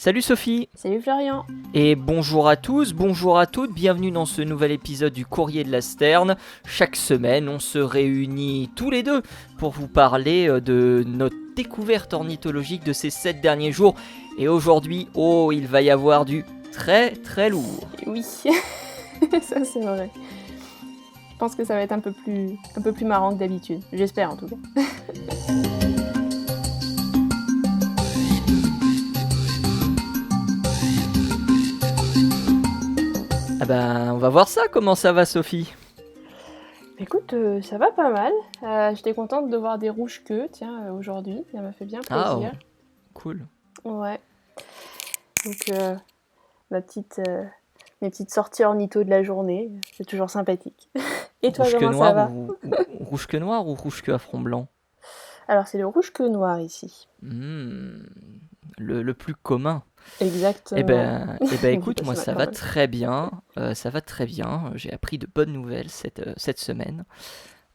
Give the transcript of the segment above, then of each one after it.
Salut Sophie Salut Florian. et bonjour à tous, bonjour à toutes, bienvenue dans ce nouvel épisode du Courrier de la Sterne. Chaque semaine, on se réunit tous les deux pour vous parler de notre découverte ornithologique de ces 7 derniers jours. Et aujourd'hui, il va y avoir du très très lourd. Oui, ça c'est vrai. Je pense que ça va être un peu plus marrant que d'habitude. J'espère en tout cas. Ah ben, on va voir ça, comment ça va Sophie? Écoute, ça va pas mal. J'étais contente de voir des rouges-queues, tiens, aujourd'hui. Ça m'a fait bien plaisir. Cool. Ouais. Donc, mes petites sorties ornitho de la journée, c'est toujours sympathique. Et toi, Rouge-queue comment ça va? rouge-queue noir ou rouge-queue à front blanc? Alors, c'est le rouge-queue noir ici. Le plus commun. Exactement. Eh ben écoute, Écoute, moi ça ça va va quand même. très bien, ça va très bien. J'ai appris de bonnes nouvelles cette semaine.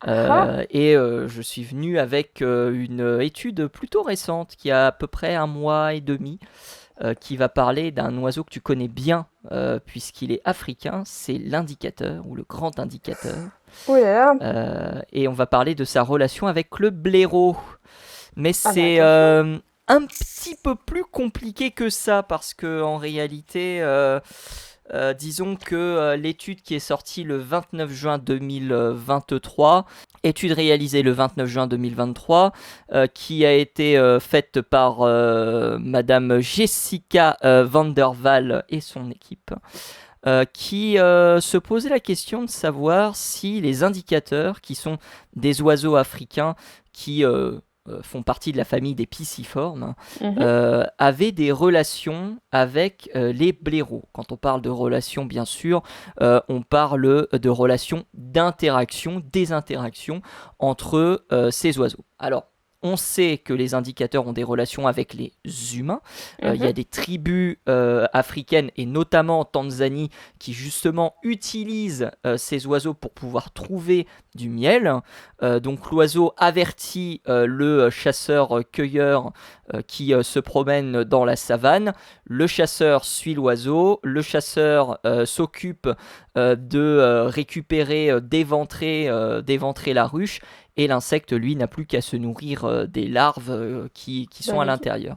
Ah, Je suis venu avec une étude plutôt récente qui a à peu près 1 mois et demi, qui va parler d'un oiseau que tu connais bien, puisqu'il est africain, c'est l'indicateur ou le grand indicateur. oh là là. Et on va parler de sa relation avec le blaireau. Mais Ah bah c'est attention. un petit peu plus compliqué que ça parce que en réalité, disons que l'étude qui est sortie le 29 juin 2023, étude réalisée le 29 juin 2023, qui a été faite par Madame Jessica van der Waal et son équipe, qui se posait la question de savoir si les indicateurs, qui sont des oiseaux africains qui font partie de la famille des pisciformes, Mhm. avaient des relations avec les blaireaux. Quand on parle de relations, bien sûr, on parle de relations d'interaction, des interactions entre ces oiseaux. Alors, on sait que les indicateurs ont des relations avec les humains. Il y a Mhm. des tribus africaines, et notamment en Tanzanie, qui justement utilisent ces oiseaux pour pouvoir trouver du miel. Donc l'oiseau avertit le chasseur-cueilleur qui se promène dans la savane. Le chasseur suit l'oiseau. Le chasseur s'occupe de récupérer, d'éventrer la ruche. Et l'insecte, lui, n'a plus qu'à se nourrir des larves qui sont à l'intérieur.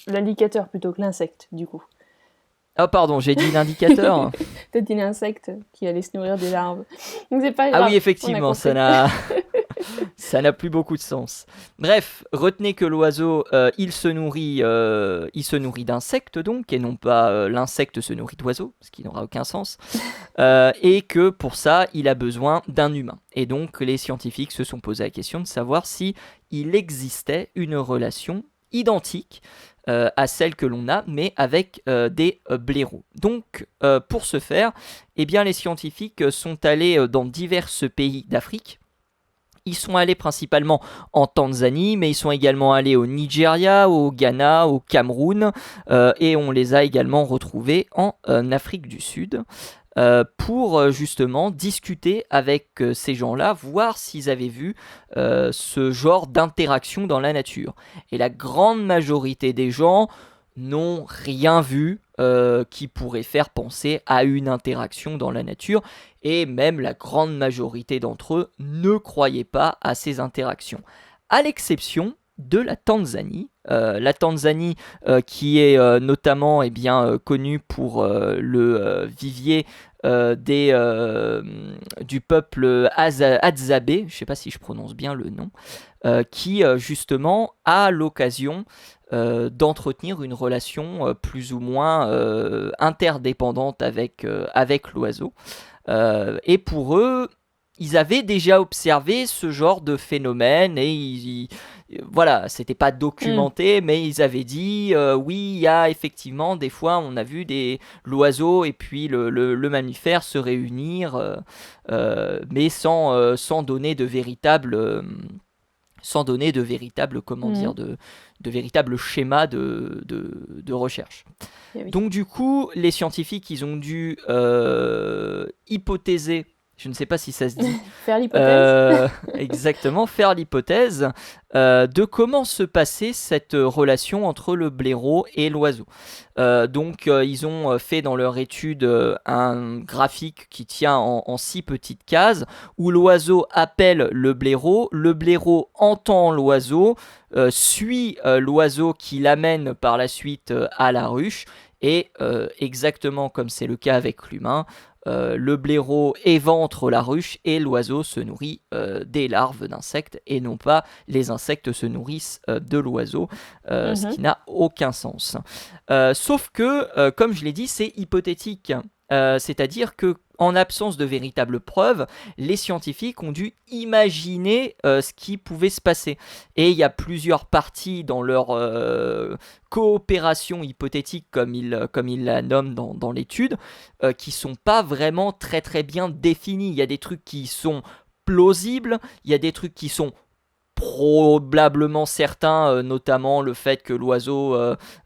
L'indicateur plutôt que l'insecte, du coup. Ah pardon, j'ai dit l'indicateur. T'as dit l'insecte qui allait se nourrir des larves. Donc c'est pas Ah oui, grave, on a effectivement, compris. ça n'a plus beaucoup de sens. Bref, retenez que l'oiseau, il se nourrit d'insectes donc, et non pas l'insecte se nourrit d'oiseaux, ce qui n'aura aucun sens. Et que pour ça, il a besoin d'un humain. Et donc, les scientifiques se sont posé la question de savoir si il existait une relation identique à celle que l'on a, mais avec des blaireaux. Donc, pour ce faire, eh bien, les scientifiques sont allés dans divers pays d'Afrique. Ils sont allés principalement en Tanzanie, mais ils sont également allés au Nigeria, au Ghana, au Cameroun, et on les a également retrouvés en Afrique du Sud, pour justement discuter avec ces gens-là, voir s'ils avaient vu ce genre d'interaction dans la nature. Et la grande majorité des gens n'ont rien vu qui pourrait faire penser à une interaction dans la nature, et même la grande majorité d'entre eux ne croyaient pas à ces interactions, à l'exception de la Tanzanie. La Tanzanie qui est notamment connue pour le vivier du peuple Hadzabe, je ne sais pas si je prononce bien le nom, qui justement a l'occasion d'entretenir une relation plus ou moins interdépendante avec l'oiseau. Et pour eux, ils avaient déjà observé ce genre de phénomène et voilà, c'était pas Hmm. documenté, mais ils avaient dit oui, il y a effectivement des fois on a vu l'oiseau et puis le mammifère se réunir, mais sans donner de véritable, comment Hmm. dire, de véritable schéma de recherche. Eh oui. Donc du coup, les scientifiques, ils ont dû hypothéser je ne sais pas si ça se dit. Faire l'hypothèse. Exactement, faire l'hypothèse de comment se passait cette relation entre le blaireau et l'oiseau. Donc, ils ont fait dans leur étude un graphique qui tient en 6 petites cases où l'oiseau appelle le blaireau entend l'oiseau, suit l'oiseau qui l'amène par la suite à la ruche, et exactement comme c'est le cas avec l'humain, le blaireau éventre la ruche et l'oiseau se nourrit des larves d'insectes et non pas les insectes se nourrissent de l'oiseau, ce qui n'a aucun sens. Sauf que, comme je l'ai dit, c'est hypothétique. C'est-à-dire que en absence de véritables preuves, les scientifiques ont dû imaginer ce qui pouvait se passer. Et il y a plusieurs parties dans leur coopération hypothétique, comme ils la nomment dans l'étude, qui sont pas vraiment très très bien définies. Il y a des trucs qui sont plausibles, il y a des trucs qui sont probablement certains, notamment le fait que l'oiseau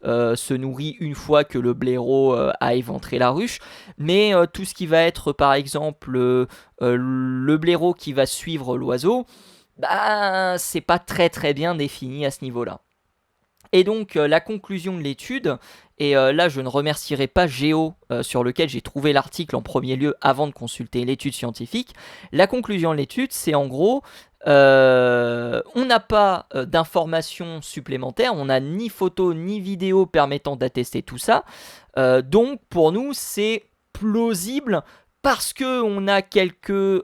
se nourrit une fois que le blaireau a éventré la ruche, mais tout ce qui va être par exemple le blaireau qui va suivre l'oiseau, bah, c'est pas très très bien défini à ce niveau-là. Et donc la conclusion de l'étude, et là je ne remercierai pas Géo sur lequel j'ai trouvé l'article en premier lieu avant de consulter l'étude scientifique, la conclusion de l'étude c'est en gros on n'a pas d'informations supplémentaires, on n'a ni photo ni vidéo permettant d'attester tout ça, donc pour nous c'est plausible parce qu'on a quelques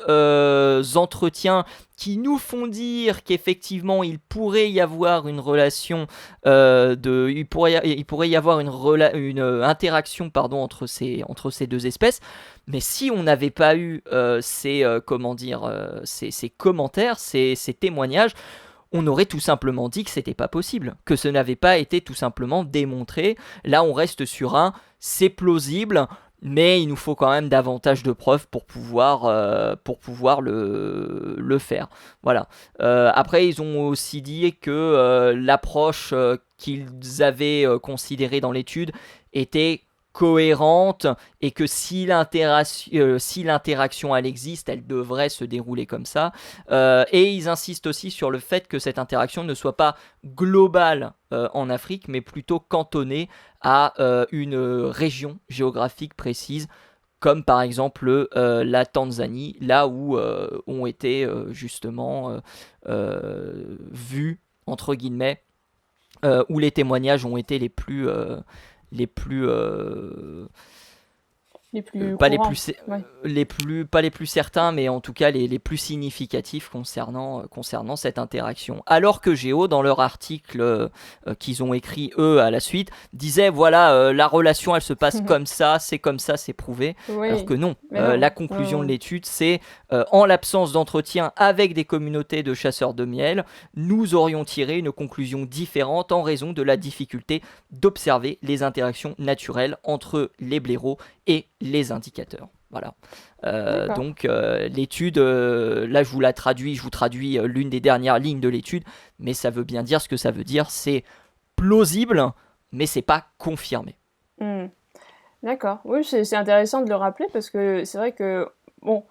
entretiens qui nous font dire qu'effectivement il pourrait y avoir une relation, il pourrait y avoir une interaction entre ces deux espèces. Mais si on n'avait pas eu ces commentaires, ces témoignages, on aurait tout simplement dit que c'était pas possible, que ce n'avait pas été tout simplement démontré. Là, on reste sur c'est plausible, mais il nous faut quand même davantage de preuves pour pouvoir le faire. Voilà. Après, ils ont aussi dit que l'approche qu'ils avaient considérée dans l'étude était cohérente et que si l'interaction elle existe, elle devrait se dérouler comme ça. Et ils insistent aussi sur le fait que cette interaction ne soit pas globale en Afrique, mais plutôt cantonnée à une région géographique précise, comme par exemple la Tanzanie, là où ont été justement vus, entre guillemets, où les témoignages ont été les plus pas courants. Pas les plus certains, mais en tout cas les plus significatifs concernant cette interaction. Alors que Géo, dans leur article qu'ils ont écrit eux à la suite, disait voilà, la relation elle se passe comme ça, c'est prouvé. Oui. Alors que non, la conclusion de l'étude c'est en l'absence d'entretien avec des communautés de chasseurs de miel, nous aurions tiré une conclusion différente en raison de la difficulté d'observer les interactions naturelles entre les blaireaux et les indicateurs. Voilà. Donc l'étude, là je vous traduis l'une des dernières lignes de l'étude, mais ça veut bien dire ce que ça veut dire, c'est plausible, mais c'est pas confirmé. D'accord, oui, c'est intéressant de le rappeler parce que c'est vrai que, bon,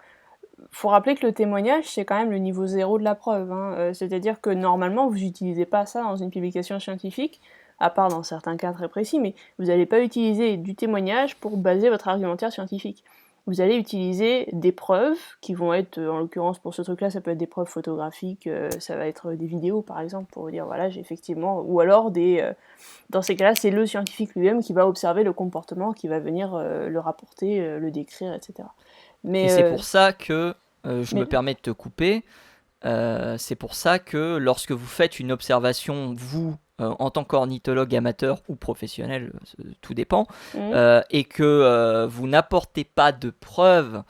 faut rappeler que le témoignage, c'est quand même le niveau 0 de la preuve, hein. C'est-à-dire que normalement, vous n'utilisez pas ça dans une publication scientifique, à part dans certains cas très précis, mais vous n'allez pas utiliser du témoignage pour baser votre argumentaire scientifique. Vous allez utiliser des preuves qui vont être, en l'occurrence pour ce truc-là, ça peut être des preuves photographiques, ça va être des vidéos par exemple, pour vous dire voilà, j'ai effectivement, ou alors dans ces cas-là, c'est le scientifique lui-même qui va observer le comportement, qui va venir le rapporter, le décrire, etc. Et c'est pour ça que, me permets de te couper, c'est pour ça que lorsque vous faites une observation, vous, en tant qu'ornithologue amateur ou professionnel, tout dépend, et que vous n'apportez pas de preuves,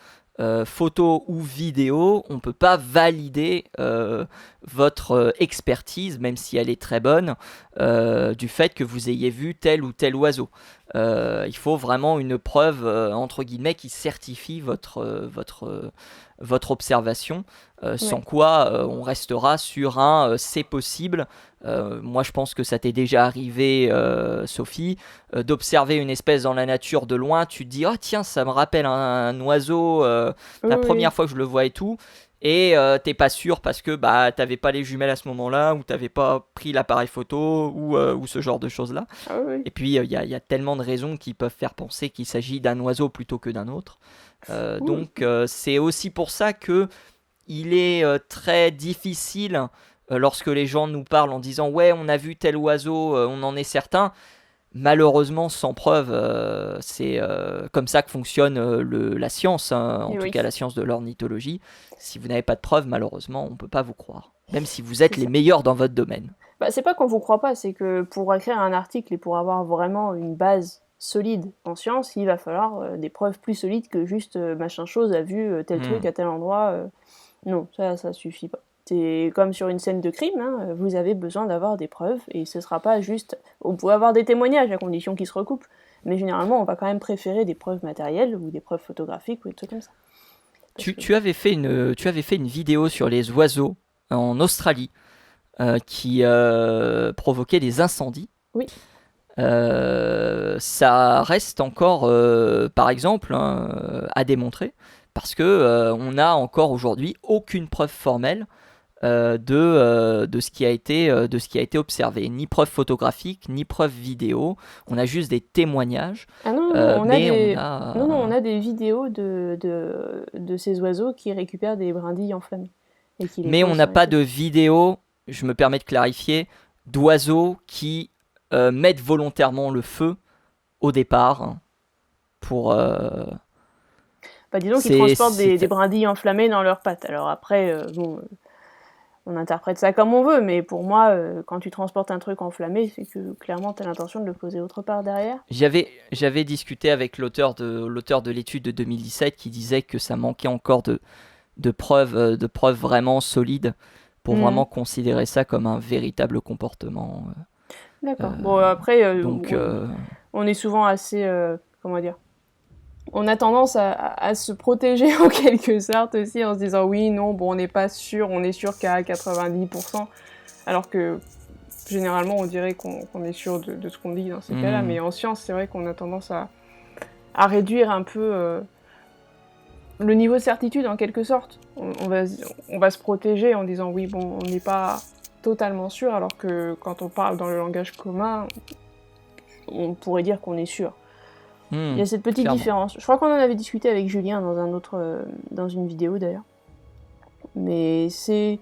photos ou vidéos, on ne peut pas valider votre expertise, même si elle est très bonne, du fait que vous ayez vu tel ou tel oiseau. Il faut vraiment une preuve, entre guillemets, qui certifie votre observation, sans Ouais. quoi on restera sur un c'est possible. Moi, je pense que ça t'est déjà arrivé, Sophie, d'observer une espèce dans la nature de loin. Tu te dis, ah tiens, ça me rappelle un oiseau, Oui, la oui. première fois que je le vois et tout. Et t'es pas sûr parce que bah t'avais pas les jumelles à ce moment-là, ou t'avais pas pris l'appareil photo, ou ce genre de choses-là. Ah oui, oui. Et puis il y a tellement de raisons qui peuvent faire penser qu'il s'agit d'un oiseau plutôt que d'un autre. Oui. Donc c'est aussi pour ça que il est très difficile, lorsque les gens nous parlent en disant ouais on a vu tel oiseau, on en est certain. Malheureusement sans preuve, c'est comme ça que fonctionne la science, hein, en Et tout oui, cas la science de l'ornithologie. Si vous n'avez pas de preuves, malheureusement on ne peut pas vous croire, même si vous c'est êtes les ça. meilleurs dans votre domaine. Bah, c'est pas qu'on vous croit pas, c'est que pour écrire un article et pour avoir vraiment une base solide en science, il va falloir des preuves plus solides que juste machin chose a vu tel truc Hmm. à tel endroit. Non, ça suffit pas. C'est comme sur une scène de crime, hein, vous avez besoin d'avoir des preuves et ce sera pas juste. Vous pouvez avoir des témoignages à condition qu'ils se recoupent, mais généralement on va quand même préférer des preuves matérielles ou des preuves photographiques ou des trucs comme ça. Parce Tu, que tu avais fait une vidéo sur les oiseaux en Australie, qui provoquait des incendies. oui, Ça reste encore, par exemple, hein, à démontrer, parce que on n'a encore aujourd'hui aucune preuve formelle de ce qui a été observé, ni preuve photographique, ni preuve vidéo. On a juste des témoignages, ah non, non, on a mais on des... Non, non, on a. a des vidéos de ces oiseaux qui récupèrent des brindilles enflammées et qui les Mais on posent n'a sur les pas de trucs. vidéo, je me permets de clarifier, d'oiseaux qui mettent volontairement le feu au départ, hein, pour. Bah, disons qu'ils C'est, transportent c'est des brindilles enflammées dans leurs pattes. Alors après, bon, on interprète ça comme on veut, mais pour moi, quand tu transportes un truc enflammé, c'est que clairement tu as l'intention de le poser autre part derrière. J'avais discuté avec l'auteur de l'étude de 2017 qui disait que ça manquait encore de preuves vraiment solides pour Mhm. vraiment considérer ça comme un véritable comportement. D'accord. Euh, Bon, après, donc, on est souvent assez, comment dire, on a tendance à se protéger en quelque sorte aussi en se disant oui, non, bon, on n'est pas sûr, on est sûr qu'à 90%, alors que généralement on dirait qu'on est sûr de ce qu'on dit dans ces cas-là, hmm, mais en science, c'est vrai qu'on a tendance à réduire un peu le niveau de certitude en quelque sorte. On va se protéger en disant oui, bon, on n'est pas totalement sûr, alors que quand on parle dans le langage commun, on pourrait dire qu'on est sûr. Il y a cette petite clairement. différence. Je crois qu'on en avait discuté avec Julien dans un autre, dans une vidéo d'ailleurs. Mais c'est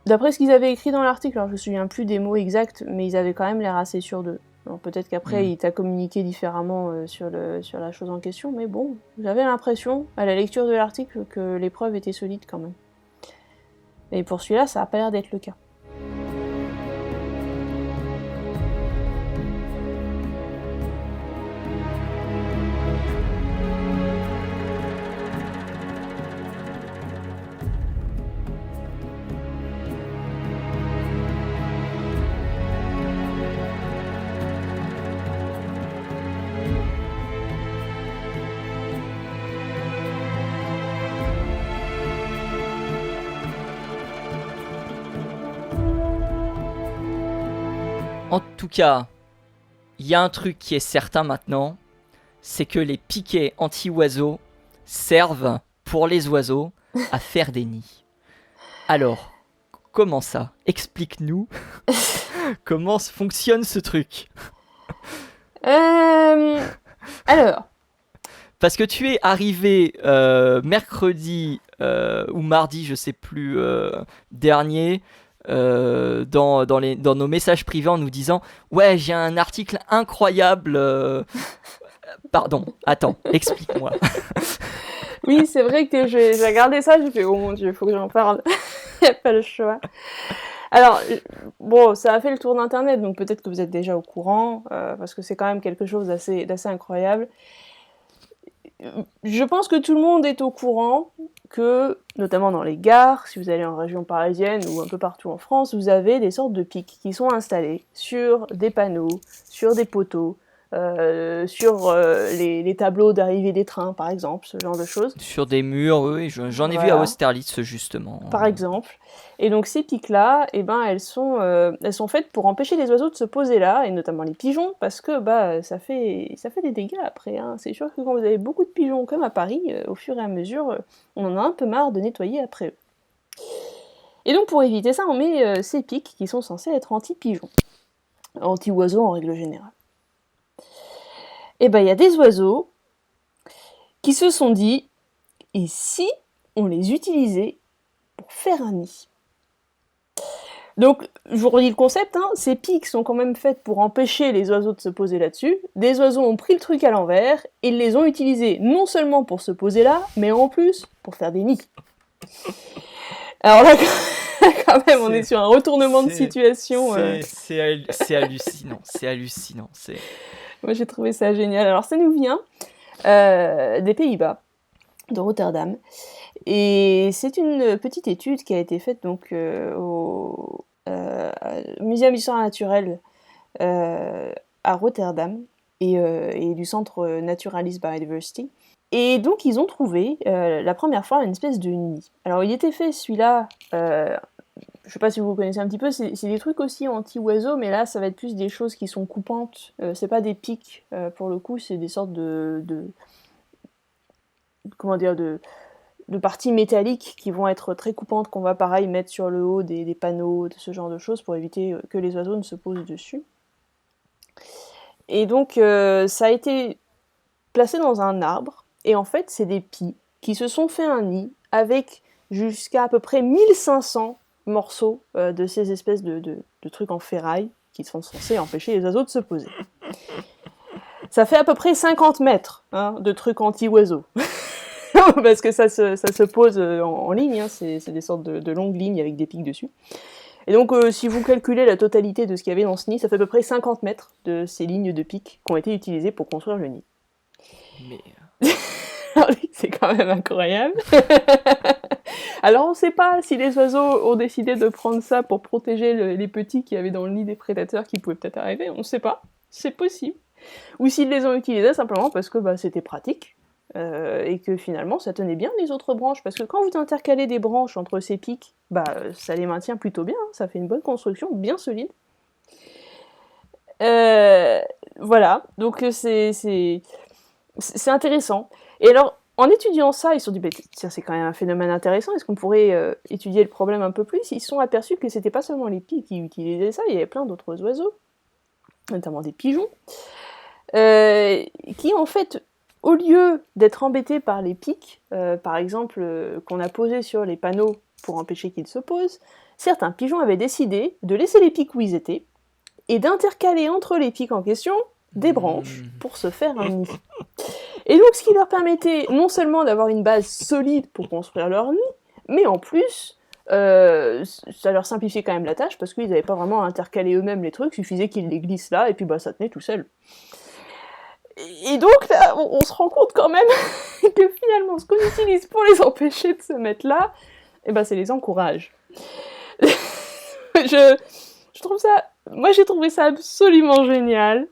d'après ce qu'ils avaient écrit dans l'article. Alors je me souviens plus des mots exacts, mais ils avaient quand même l'air assez sûrs d'eux. Alors peut-être qu'après Hmm. il t'a communiqué différemment sur la chose en question, mais bon, j'avais l'impression à la lecture de l'article que les preuves étaient solides quand même. Et pour celui-là, ça a pas l'air d'être le cas. En tout cas, il y a un truc qui est certain maintenant, c'est que les piquets anti-oiseaux servent pour les oiseaux à faire des nids. Alors, comment ça? Explique-nous comment fonctionne ce truc. Euh... Alors, Parce que tu es arrivé mercredi ou mardi, je sais plus, dernier, dans nos messages privés en nous disant ouais, j'ai un article incroyable. Pardon, attends, explique-moi. oui, c'est vrai que j'ai regardé ça, j'ai fait oh mon dieu, faut que j'en parle. Y a pas le choix. Alors, bon, ça a fait le tour d'internet, donc peut-être que vous êtes déjà au courant, parce que c'est quand même quelque chose d'assez incroyable. Je pense que tout le monde est au courant que, notamment dans les gares, si vous allez en région parisienne ou un peu partout en France, vous avez des sortes de pics qui sont installés sur des panneaux, sur des poteaux, sur les tableaux d'arrivée des trains, par exemple, ce genre de choses. Sur des murs, oui, j'en ai vu à Voilà. Austerlitz, justement. Par exemple. Et donc ces piques-là, eh ben, elles sont faites pour empêcher les oiseaux de se poser là, et notamment les pigeons, parce que ça fait des dégâts après. Hein. C'est sûr que quand vous avez beaucoup de pigeons, comme à Paris, au fur et à mesure, on en a un peu marre de nettoyer après eux. Et donc pour éviter ça, on met ces piques qui sont censées être anti-pigeons, anti-oiseaux en règle générale. Et ben il y a des oiseaux qui se sont dit, et si on les utilisait pour faire un nid? Donc, je vous redis le concept, hein, ces piques sont quand même faites pour empêcher les oiseaux de se poser là-dessus. Des oiseaux ont pris le truc à l'envers, et ils les ont utilisés non seulement pour se poser là, mais en plus pour faire des nids. Alors là, quand même, on est sur un retournement de situation. C'est hallucinant, c'est hallucinant. Moi, j'ai trouvé ça génial. Alors, ça nous vient des Pays-Bas, de Rotterdam. Et c'est une petite étude qui a été faite donc, au Muséum d'histoire naturelle à Rotterdam et du centre Naturalist Biodiversity. Et donc ils ont trouvé la première fois une espèce de nid. Alors il était fait celui-là, je sais pas si vous connaissez un petit peu, c'est des trucs aussi anti-oiseaux, mais là ça va être plus des choses qui sont coupantes. C'est pas des pics pour le coup, c'est des sortes de parties métalliques qui vont être très coupantes, qu'on va pareil mettre sur le haut des panneaux, de ce genre de choses, pour éviter que les oiseaux ne se posent dessus. Et donc ça a été placé dans un arbre, et en fait c'est des pies qui se sont fait un nid avec jusqu'à à peu près 1500 morceaux de ces espèces de trucs en ferraille qui sont censés empêcher les oiseaux de se poser. Ça fait à peu près 50 mètres de trucs anti-oiseaux. Parce que ça se pose en ligne, hein, c'est des sortes de longues lignes avec des pics dessus. Et donc, si vous calculez la totalité de ce qu'il y avait dans ce nid, ça fait à peu près 50 mètres de ces lignes de pics qui ont été utilisées pour construire le nid. Mais... c'est quand même incroyable. Alors, on ne sait pas si les oiseaux ont décidé de prendre ça pour protéger les petits qu'il y avait dans le nid des prédateurs qui pouvaient peut-être arriver, on ne sait pas, c'est possible. Ou s'ils les ont utilisés simplement parce que c'était pratique. Et que finalement ça tenait bien les autres branches, parce que quand vous intercalez des branches entre ces pics, ça les maintient plutôt bien, hein, ça fait une bonne construction, bien solide. Voilà, donc c'est intéressant. Et alors, en étudiant ça, ils se sont dit, tiens, c'est quand même un phénomène intéressant, est-ce qu'on pourrait étudier le problème un peu plus? Ils se sont aperçus que c'était pas seulement les pics qui utilisaient ça, il y avait plein d'autres oiseaux, notamment des pigeons, qui en fait, au lieu d'être embêtés par les pics, par exemple, qu'on a posés sur les panneaux pour empêcher qu'ils se posent, certains pigeons avaient décidé de laisser les pics où ils étaient et d'intercaler entre les pics en question des branches pour se faire un nid. Et donc, ce qui leur permettait non seulement d'avoir une base solide pour construire leur nid, mais en plus, ça leur simplifiait quand même la tâche parce qu'ils n'avaient pas vraiment à intercaler eux-mêmes les trucs, il suffisait qu'ils les glissent là et puis ça tenait tout seul. Et donc là, on se rend compte quand même que finalement, ce qu'on utilise pour les empêcher de se mettre là, c'est les encourage. Je trouve ça... Moi, j'ai trouvé ça absolument génial.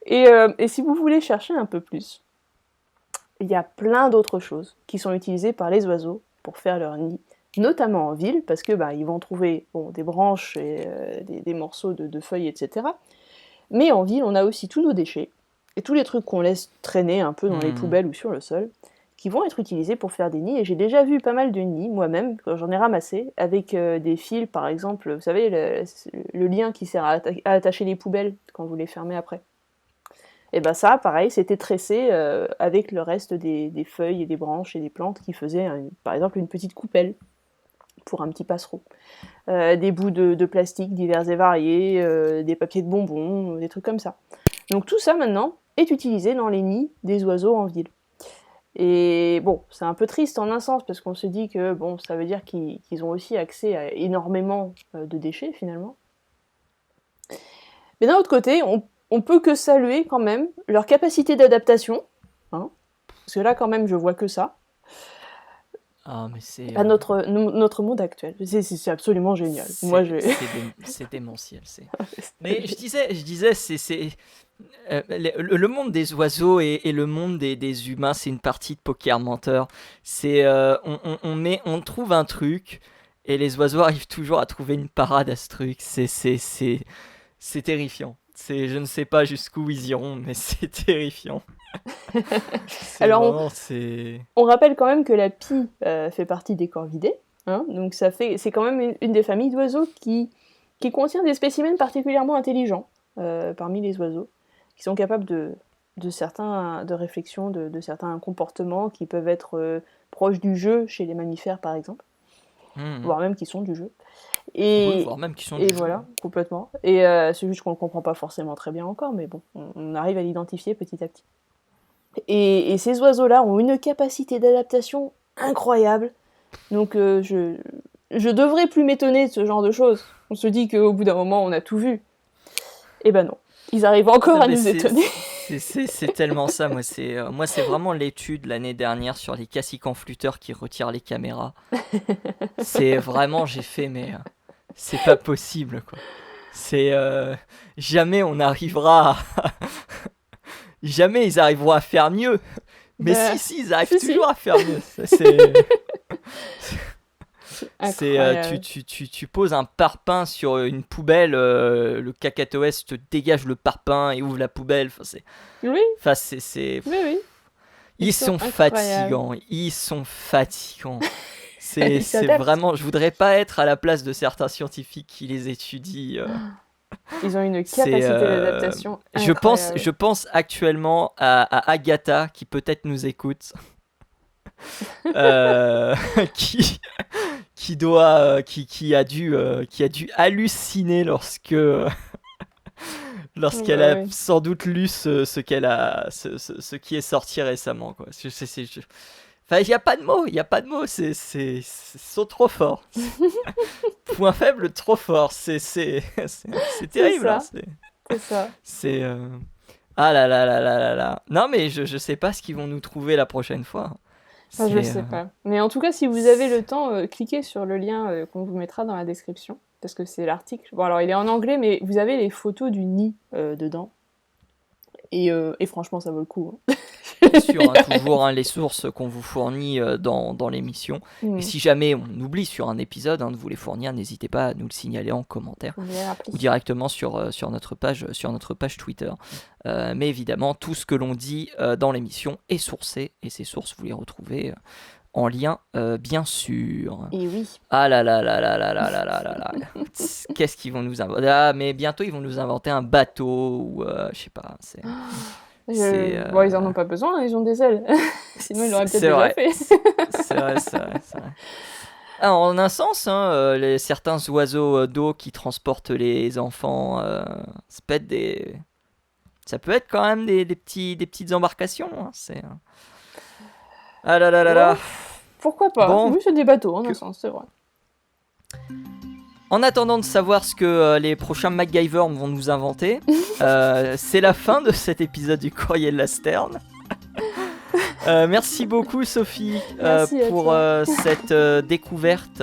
Et si vous voulez chercher un peu plus, il y a plein d'autres choses qui sont utilisées par les oiseaux pour faire leur nid, notamment en ville, parce que ils vont trouver des branches et des morceaux de feuilles, etc. Mais en ville, on a aussi tous nos déchets, et tous les trucs qu'on laisse traîner un peu dans les poubelles ou sur le sol, qui vont être utilisés pour faire des nids. Et j'ai déjà vu pas mal de nids, moi-même, quand j'en ai ramassé, avec des fils, par exemple, vous savez, le lien qui sert à attacher les poubelles quand vous les fermez après. Et ça, pareil, c'était tressé avec le reste des feuilles et des branches et des plantes qui faisaient, par exemple, une petite coupelle pour un petit passereau. Des bouts de plastique divers et variés, des papiers de bonbons, des trucs comme ça. Donc tout ça, maintenant, est utilisé dans les nids des oiseaux en ville. Et c'est un peu triste en un sens, parce qu'on se dit que, ça veut dire qu'ils ont aussi accès à énormément de déchets, finalement. Mais d'un autre côté, on peut que saluer, quand même, leur capacité d'adaptation, hein, parce que là, quand même, je vois que ça. Ah, mais c'est... à notre monde actuel. C'est absolument génial. C'est démentiel. Mais je disais, Le monde des oiseaux et le monde des humains, c'est une partie de poker menteur. C'est on trouve un truc et les oiseaux arrivent toujours à trouver une parade à ce truc. C'est terrifiant. Je ne sais pas jusqu'où ils iront, mais c'est terrifiant. Alors, on rappelle quand même que la pie fait partie des corvidés, hein, donc c'est quand même une des familles d'oiseaux qui contient des spécimens particulièrement intelligents parmi les oiseaux, qui sont capables de réflexion, de certains comportements qui peuvent être proches du jeu chez les mammifères par exemple, voire même qui sont du jeu. Voire même qui sont du jeu. Voilà, complètement. Et c'est juste qu'on ne le comprend pas forcément très bien encore, mais bon, on arrive à l'identifier petit à petit. Et ces oiseaux-là ont une capacité d'adaptation incroyable. Donc je devrais plus m'étonner de ce genre de choses. On se dit qu'au bout d'un moment, on a tout vu. Eh ben non. Ils arrivent encore à nous étonner. C'est tellement ça. Moi, c'est vraiment l'étude l'année dernière sur les cassicans flûteurs qui retirent les caméras. C'est vraiment, j'ai fait, mais c'est pas possible, quoi. Jamais on arrivera à... Jamais ils arriveront à faire mieux. Mais si, ils arrivent toujours à faire mieux. Tu poses un parpaing sur une poubelle, le cacatoès te dégage le parpaing et ouvre la poubelle. Oui. Oui. Ils sont fatigants. C'est vraiment. Je voudrais pas être à la place de certains scientifiques qui les étudient. Ils ont une capacité d'adaptation incroyable. Je pense actuellement à Agatha qui peut-être nous écoute. qui a dû halluciner lorsqu'elle a sans doute lu ce qui est sorti récemment, quoi. Enfin, il y a pas de mots, ils sont trop forts. Point faible, trop fort. C'est terrible. C'est ça. Ah là là là là là là. Non, mais je sais pas ce qu'ils vont nous trouver la prochaine fois. Je sais pas. Mais en tout cas, si vous avez le temps, cliquez sur le lien qu'on vous mettra dans la description. Parce que c'est l'article. Bon, alors il est en anglais, mais vous avez les photos du nid dedans. Et franchement, ça vaut le coup. Bien sûr, toujours les sources qu'on vous fournit dans l'émission. Et si jamais on oublie sur un épisode de vous les fournir, n'hésitez pas à nous le signaler en commentaire ou directement sur notre page Twitter. Mais évidemment, tout ce que l'on dit dans l'émission est sourcé et ces sources, vous les retrouvez en lien, bien sûr. Et oui. Ah là là là là là là là là là là. Qu'est-ce qu'ils vont nous inventer ? Ah, mais bientôt, ils vont nous inventer un bateau ou je sais pas, Bon, ils en ont pas besoin, ils ont des ailes. Sinon, ils l'auraient peut-être déjà fait. C'est vrai. Alors, en un sens, certains oiseaux d'eau qui transportent les enfants, ça peut être quand même des petites embarcations. Ah là là là là. Pourquoi pas ? Oui, c'est des bateaux, en un sens, c'est vrai. En attendant de savoir ce que les prochains MacGyver vont nous inventer, c'est la fin de cet épisode du Courrier de la Sterne. Merci beaucoup Sophie pour cette découverte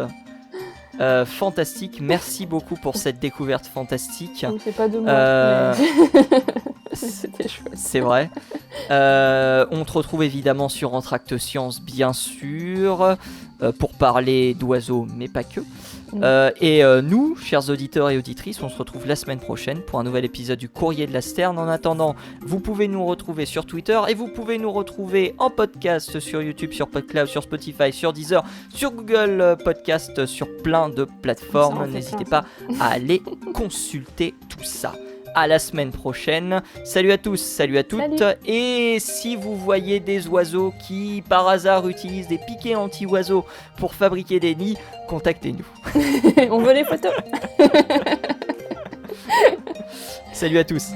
fantastique. Merci beaucoup pour cette découverte fantastique. C'est pas de moi. C'était chouette. C'est vrai. On te retrouve évidemment sur Entracte Science, bien sûr, pour parler d'oiseaux, mais pas que. Et nous, chers auditeurs et auditrices, on se retrouve la semaine prochaine pour un nouvel épisode du Courrier de la Sterne. En attendant, vous pouvez nous retrouver sur Twitter et vous pouvez nous retrouver en podcast sur YouTube, sur PodCloud, sur Spotify, sur Deezer, sur Google Podcast, sur plein de plateformes. N'hésitez pas à aller consulter tout ça. À la semaine prochaine. Salut à tous, salut à toutes. Salut. Et si vous voyez des oiseaux qui, par hasard, utilisent des piquets anti-oiseaux pour fabriquer des nids, contactez-nous. On veut les photos. Salut à tous.